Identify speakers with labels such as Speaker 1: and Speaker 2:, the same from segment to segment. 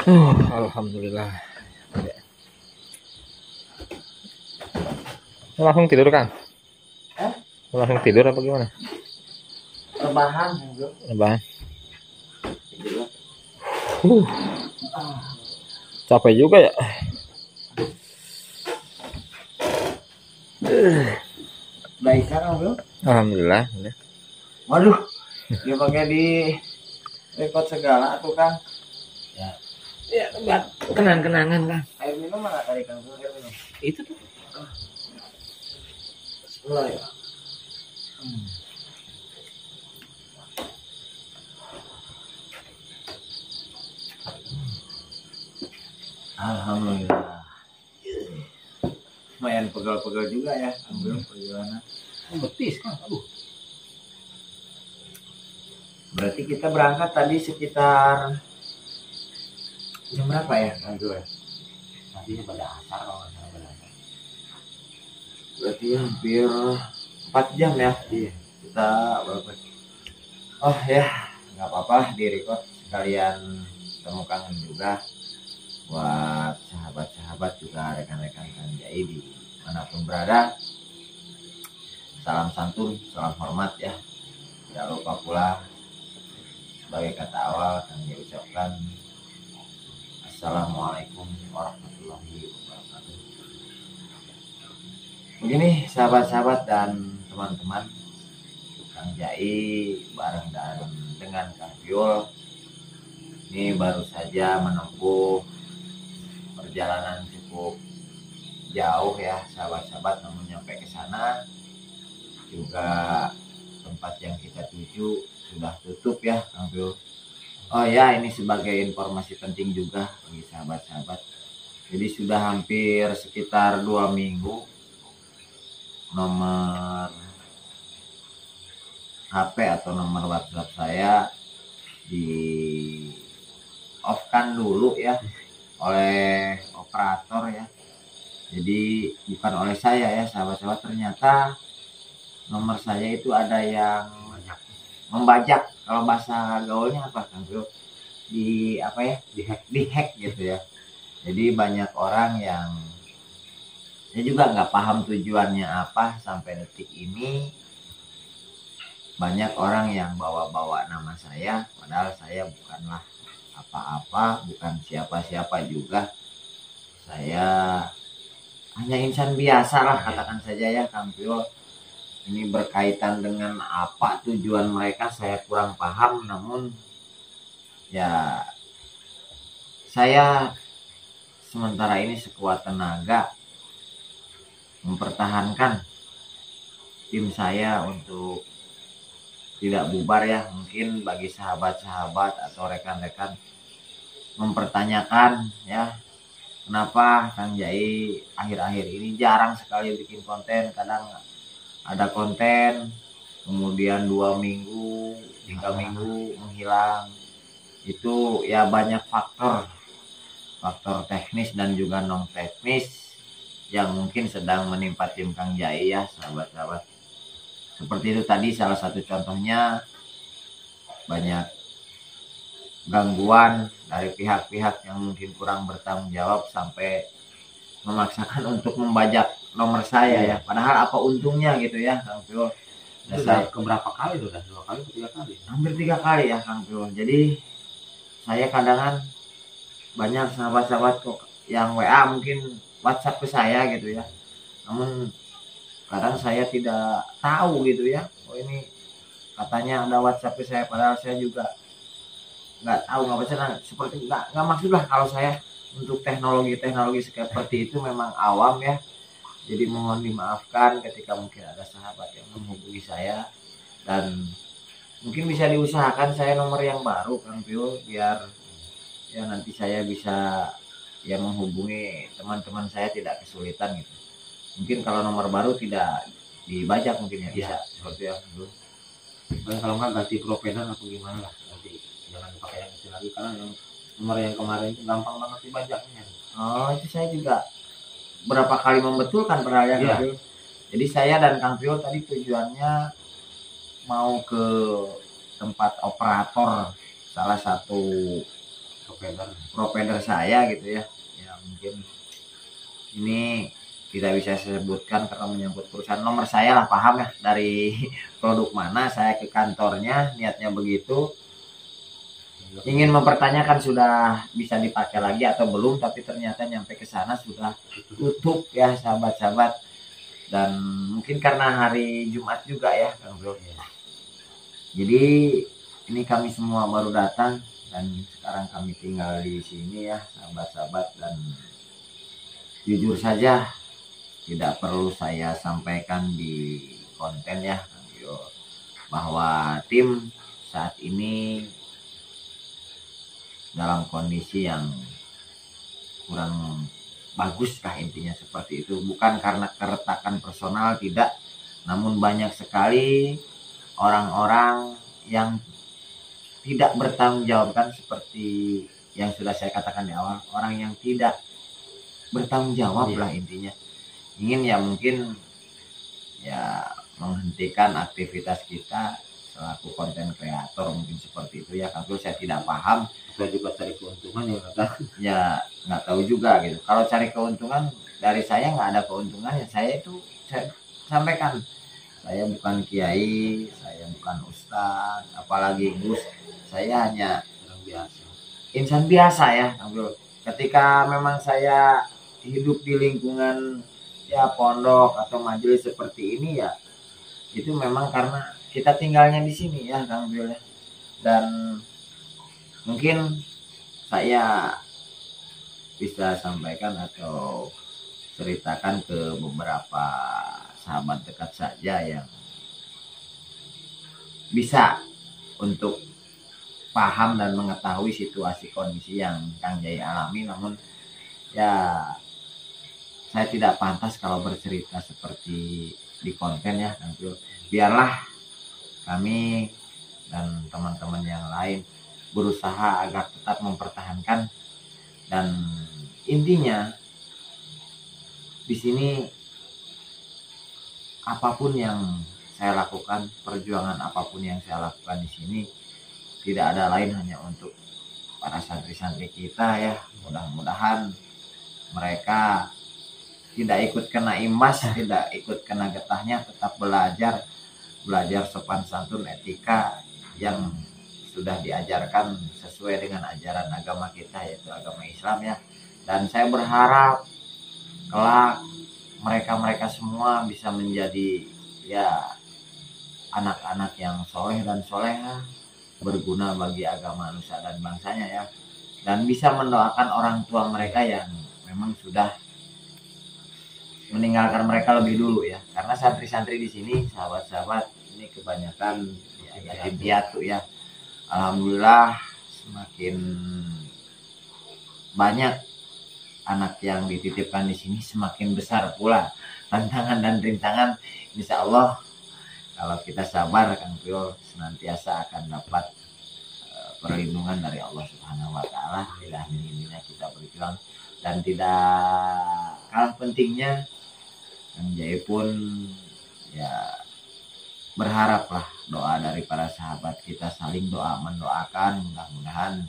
Speaker 1: Alhamdulillah. Langsung tidur kan? Langsung tidur apa gimana?
Speaker 2: Rebahan,
Speaker 1: Rebahan. Capek juga ya.
Speaker 2: baik kan bro?
Speaker 1: Alhamdulillah.
Speaker 2: Waduh, dia pakai di record segala tuh kan?
Speaker 1: Ya buat kenang-kenangan kan.
Speaker 2: Air minum mana tadi kan? Air minum.
Speaker 1: Itu tuh.
Speaker 2: Mulai ya. Alhamdulillah. Lumayan pegel-pegel juga ya, ambil perjalanan.
Speaker 1: Betis kan. Aduh.
Speaker 2: Berarti kita berangkat tadi sekitar jam berapa ya, Abdul?
Speaker 1: Tadinya pada asar kalau nggak salah pada asar.
Speaker 2: Berarti hampir 4 jam ya.
Speaker 1: Iya.
Speaker 2: Kita berapa? Oh ya, nggak apa-apa di record sekalian temukan juga buat sahabat-sahabat juga rekan-rekan Kang Jai di manapun berada. Salam santun, salam hormat ya. Tidak lupa pula sebagai kata awal Kang Jai ucapkan Assalamualaikum warahmatullahi wabarakatuh. Begini sahabat-sahabat dan teman-teman, Kang Jai bareng dengan Kang Piul ini baru saja menempuh perjalanan cukup jauh ya sahabat-sahabat, namun nyampe ke sana juga tempat yang kita tuju sudah tutup ya Kang Piul. Oh ya, ini sebagai informasi penting juga bagi sahabat-sahabat. Jadi sudah hampir sekitar 2 minggu nomor HP atau nomor WhatsApp saya di off kan dulu ya oleh operator ya. Jadi bukan oleh saya ya sahabat-sahabat, ternyata nomor saya itu ada yang membajak, kalau bahasa gaulnya apa Kang Bro? Di apa ya? Di hack gitu ya. Jadi banyak orang yang saya juga nggak paham tujuannya apa sampai detik ini. Banyak orang yang bawa-bawa nama saya, padahal saya bukanlah apa-apa, bukan siapa-siapa juga. Saya hanya insan biasa lah katakan saja ya Kang Pio. Ini berkaitan dengan apa tujuan mereka saya kurang paham, namun ya saya sementara ini sekuat tenaga mempertahankan tim saya untuk tidak bubar ya. Mungkin bagi sahabat-sahabat atau rekan-rekan mempertanyakan ya, kenapa Kang Jai akhir-akhir ini jarang sekali bikin konten. Kadang ada konten kemudian 2 minggu 3 minggu menghilang. Itu ya banyak faktor teknis dan juga non teknis yang mungkin sedang menimpa tim Kang Jai ya sahabat-sahabat. Seperti itu tadi salah satu contohnya, banyak gangguan dari pihak-pihak yang mungkin kurang bertanggung jawab sampai memaksakan untuk membajak nomor saya ya. Padahal apa untungnya gitu ya Kang Pio.
Speaker 1: Sudah keberapa kali tuh? Udah 2 kali atau 3 kali?
Speaker 2: Hampir 3 kali ya Kang Pio. Jadi saya kadang banyak sahabat-sahabat kok yang WA mungkin WhatsApp ke saya gitu ya. Namun kadang saya tidak tahu gitu ya. Oh ini katanya ada WhatsApp ke saya, padahal saya juga nggak tahu, nggak baca, seperti nggak maksud lah kalau saya untuk teknologi seperti itu memang awam ya. Jadi mohon dimaafkan ketika mungkin ada sahabat yang menghubungi saya, dan mungkin bisa diusahakan saya nomor yang baru Kang Pio biar ya nanti saya bisa yang menghubungi teman-teman saya tidak kesulitan gitu. Mungkin kalau nomor baru tidak dibajak mungkin ya bisa seperti itu.
Speaker 1: Kalau nggak ganti provider atau gimana lah, nanti jangan dipakai yang itu lagi, karena yang nomor yang kemarin itu gampang banget dibajaknya.
Speaker 2: Oh itu saya juga berapa kali membetulkan padahal ya Kang Pio. Jadi saya dan Kang Pio tadi tujuannya mau ke tempat operator salah satu provider saya gitu ya. Ya mungkin ini tidak bisa saya sebutkan karena menyangkut perusahaan. Nomor saya lah, paham ya, dari produk mana saya ke kantornya, niatnya begitu, ingin mempertanyakan sudah bisa dipakai lagi atau belum, tapi ternyata nyampe ke sana sudah tutup ya sahabat-sahabat. Dan mungkin karena hari Jumat juga ya Kang Bro. Jadi ini kami semua baru datang dan sekarang kami tinggal di sini ya sahabat-sahabat. Dan jujur saja tidak perlu saya sampaikan di konten ya bahwa tim saat ini dalam kondisi yang kurang bagus lah, intinya seperti itu. Bukan karena keretakan personal, tidak, namun banyak sekali orang-orang yang tidak bertanggung jawab, kan seperti yang sudah saya katakan di awal, orang yang tidak bertanggung jawab lah intinya. Ingin ya mungkin ya menghentikan aktivitas kita selaku konten kreator, mungkin seperti itu ya. Kalau saya tidak paham,
Speaker 1: saya juga cari keuntungan
Speaker 2: ya nggak tahu juga gitu. Kalau cari keuntungan dari saya nggak ada keuntungan ya. Saya sampaikan, saya bukan kiai, saya bukan ustadz, apalagi gus. Saya hanya
Speaker 1: orang biasa,
Speaker 2: insan biasa ya. Ketika memang saya hidup di lingkungan ya pondok atau majelis seperti ini ya, itu memang karena kita tinggalnya di sini ya Kang Bil. Dan mungkin saya bisa sampaikan atau ceritakan ke beberapa sahabat dekat saja yang bisa untuk paham dan mengetahui situasi kondisi yang Kang Jai alami. Namun ya saya tidak pantas kalau bercerita seperti di konten ya Kang Bil. Biarlah kami dan teman-teman yang lain berusaha agar tetap mempertahankan. Dan intinya di sini apapun yang saya lakukan, perjuangan apapun yang saya lakukan di sini tidak ada lain hanya untuk para santri-santri kita ya. Mudah-mudahan mereka tidak ikut kena imbas, tidak ikut kena getahnya, tetap belajar sopan santun, etika yang sudah diajarkan sesuai dengan ajaran agama kita, yaitu agama Islam ya. Dan saya berharap kelak mereka semua bisa menjadi ya anak-anak yang soleh dan soleha, berguna bagi agama nusa dan bangsanya ya. Dan bisa mendoakan orang tua mereka yang memang sudah meninggalkan mereka lebih dulu ya. Karena santri-santri di sini sahabat-sahabat ini kebanyakan ya, yatim piatu ya. Alhamdulillah semakin banyak anak yang dititipkan di sini, semakin besar pula tantangan dan rintangan. Insya Allah kalau kita sabar Kang Prio senantiasa akan dapat perlindungan dari Allah Subhanahu Wa Taala. Tidak hanya kita berjuang, dan tidak kalah pentingnya Kang Jai pun ya berharaplah doa dari para sahabat kita, saling doa mendoakan. Mudah-mudahan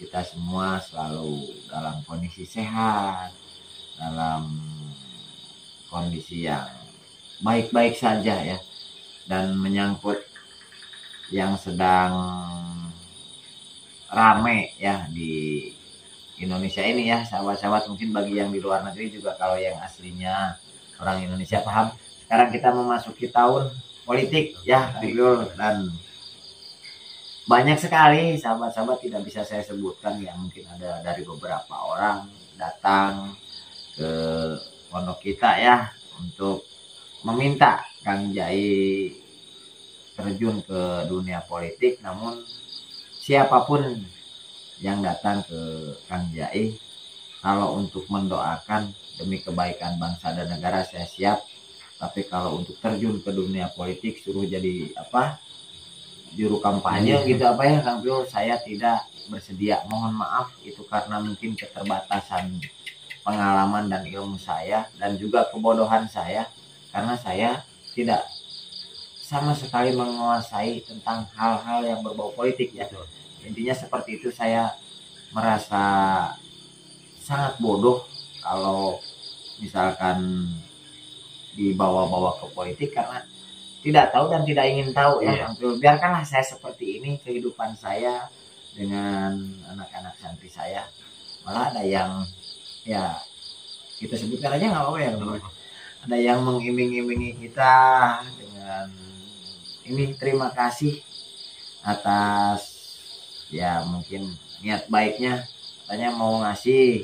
Speaker 2: kita semua selalu dalam kondisi sehat, dalam kondisi yang baik-baik saja ya. Dan menyangkut yang sedang rame ya di Indonesia ini ya sahabat-sahabat, mungkin bagi yang di luar negeri juga, kalau yang aslinya orang Indonesia paham, sekarang kita memasuki tahun politik ya, dan banyak sekali sahabat-sahabat tidak bisa saya sebutkan ya, mungkin ada dari beberapa orang datang ke pondok kita ya untuk meminta Kang Jai terjun ke dunia politik. Namun siapapun yang datang ke Kang Jai, kalau untuk mendoakan demi kebaikan bangsa dan negara saya siap. Tapi kalau untuk terjun ke dunia politik, suruh jadi juru kampanye gitu ya Kang Prio, saya tidak bersedia. Mohon maaf, itu karena mungkin keterbatasan pengalaman dan ilmu saya, dan juga kebodohan saya, karena saya tidak sama sekali menguasai tentang hal-hal yang berbau politik ya. Intinya seperti itu. Saya merasa sangat bodoh kalau misalkan dibawa-bawa ke politik, karena tidak tahu dan tidak ingin tahu ya. Biarkanlah saya seperti ini, kehidupan saya dengan anak-anak santri saya. Malah ada yang ya kita sebutkan aja nggak apa-apa ya, ada yang mengiming-imingi kita dengan ini terima kasih atas ya mungkin niat baiknya, katanya mau ngasih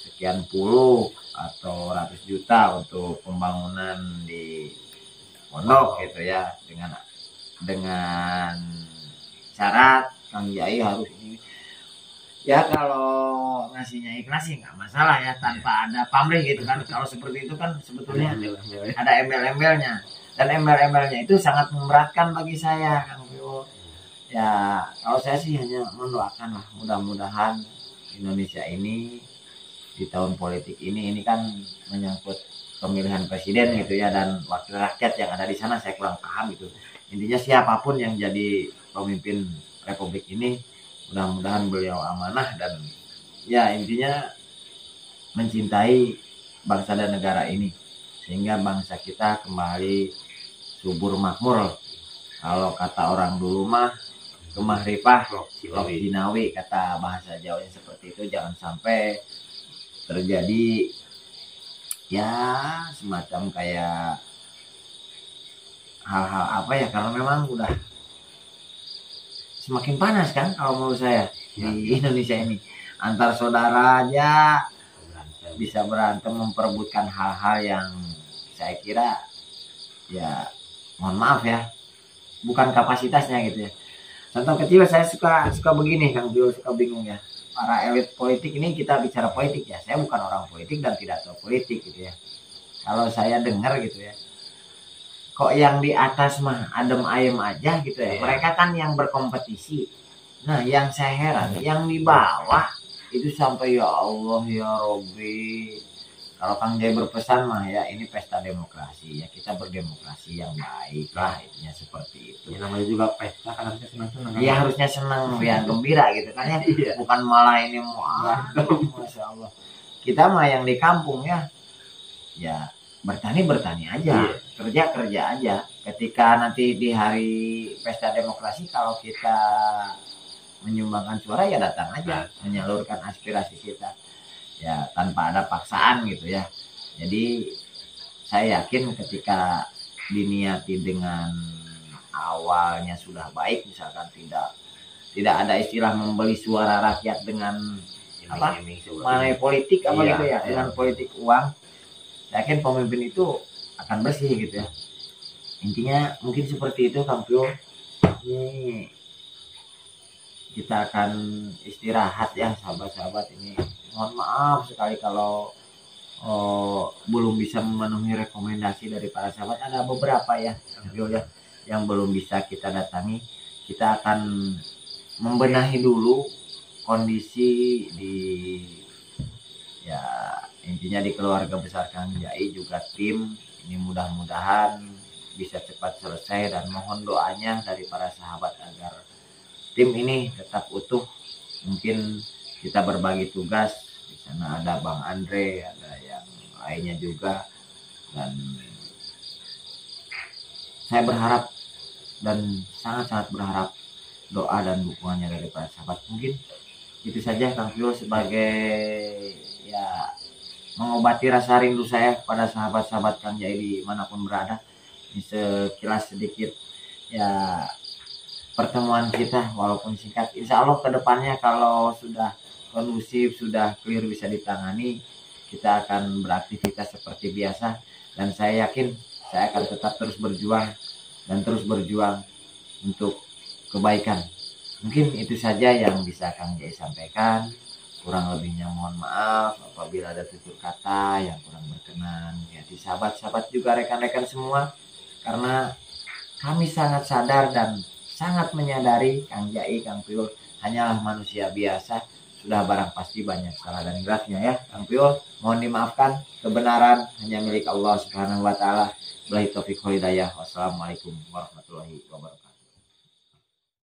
Speaker 2: sekian puluh atau ratus juta untuk pembangunan di pondok gitu ya, dengan syarat Kang Yai harus ini. Ya kalau ngasihnya ikhlas sih nggak masalah ya, tanpa ada pamrih gitu kan. Kalau seperti itu kan sebetulnya ada embel-embelnya, dan embel-embelnya itu sangat memberatkan bagi saya Kang Pio. Ya kalau saya sih hanya mendoakan lah, mudah-mudahan Indonesia ini di tahun politik ini kan menyangkut pemilihan presiden gitu ya, dan wakil rakyat yang ada di sana saya kurang paham gitu. Intinya siapapun yang jadi pemimpin republik ini, mudah-mudahan beliau amanah dan ya intinya mencintai bangsa dan negara ini, sehingga bangsa kita kembali subur makmur. Kalau kata orang dulu mah gemah ripah loh Jinawi, kata bahasa Jawanya seperti itu. Jangan sampai terjadi ya semacam kayak hal-hal apa ya, karena memang udah semakin panas kan kalau menurut saya di Indonesia ini. Antar saudara aja bisa berantem memperebutkan hal-hal yang saya kira ya mohon maaf ya bukan kapasitasnya gitu ya. Contoh kecil saya suka begini Kang Bio, suka bingung ya. Para elit politik ini, kita bicara politik ya, saya bukan orang politik dan tidak tahu politik gitu ya. Kalau saya dengar gitu ya, kok yang di atas mah adem ayem aja gitu ya. Mereka kan yang berkompetisi. Nah yang saya heran, yang di bawah itu sampai ya Allah ya Robbi. Kalau Kang Jai berpesan mah ya ini pesta demokrasi ya, kita berdemokrasi yang baik lah, itunya seperti itu.
Speaker 1: Ya namanya juga pesta kan harusnya senang-senang.
Speaker 2: Iya harusnya senang ya, gembira gitu kan ya. Bukan malah ini mau Masya Allah. Kita mah yang di kampung ya bertani aja, kerja aja. Ketika nanti di hari pesta demokrasi kalau kita menyumbangkan suara ya datang aja, menyalurkan aspirasi kita ya tanpa ada paksaan gitu ya. Jadi saya yakin ketika diniati dengan awalnya sudah baik, misalkan tidak ada istilah membeli suara rakyat dengan apa money politik apa gitu ya, dengan politik uang, saya yakin pemimpin itu akan bersih gitu ya. Intinya mungkin seperti itu Kang Pio. Ini kita akan istirahat ya sahabat-sahabat. Ini mohon maaf sekali kalau belum bisa memenuhi rekomendasi dari para sahabat. Ada beberapa ya Kang Pio ya yang belum bisa kita datangi. Kita akan membenahi dulu kondisi di ya intinya di keluarga besar Kang Jai juga tim ini, mudah-mudahan bisa cepat selesai, dan mohon doanya dari para sahabat agar tim ini tetap utuh. Mungkin kita berbagi tugas, di sana ada Bang Andre, ada yang lainnya juga, dan saya berharap dan sangat-sangat berharap doa dan dukungannya dari para sahabat. Mungkin itu saja Kang Pio sebagai ya mengobati rasa rindu saya kepada sahabat-sahabat Kang Jai dimanapun berada. Ini sekilas sedikit ya pertemuan kita walaupun singkat. Insya Allah kedepannya kalau sudah kondusif, sudah clear, bisa ditangani, kita akan beraktivitas seperti biasa, dan saya yakin saya akan tetap terus berjuang dan terus berjuang untuk kebaikan. Mungkin itu saja yang bisa Kang Jai sampaikan. Kurang lebihnya mohon maaf apabila ada tutur kata yang kurang berkenan ya di sahabat-sahabat juga rekan-rekan semua, karena kami sangat sadar dan sangat menyadari Kang Jai, Kang Pio hanyalah manusia biasa. Sudah barang pasti banyak salah dan hilafnya ya Kang Pio. Mohon dimaafkan, kebenaran hanya milik Allah Subhanahu wa taala. Billahi taufiq wal hidayah. Wassalamualaikum warahmatullahi wabarakatuh.